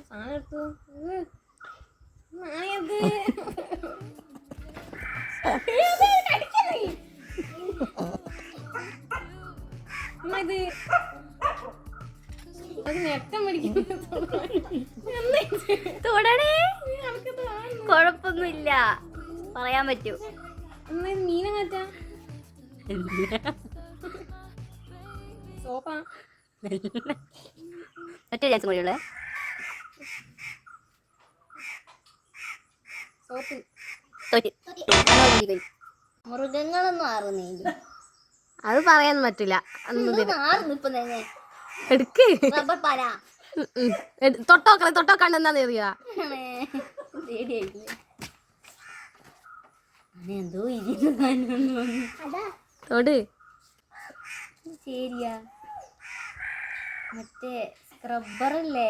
സാധനം എടുത്തു. നായത് നെട്ടം കൊഴപ്പൊന്നുമില്ല, പറയാൻ പറ്റൂ. മീനെ മാറ്റാ സോപ്പാ ഒറ്റ ചാൻസ് കൂടിയുള്ളേ. സോപ്പ് മൃഗങ്ങളൊന്നും ആറുന്നില്ല, അത് പറയാൻ പറ്റില്ല. എടുക്ക് തൊട്ടോക്കണ്ടെന്നാ അറിയാ. എന്തോ തൊട്. ശരിയാ, മറ്റേ സ്ക്രബ്ബറല്ലേ?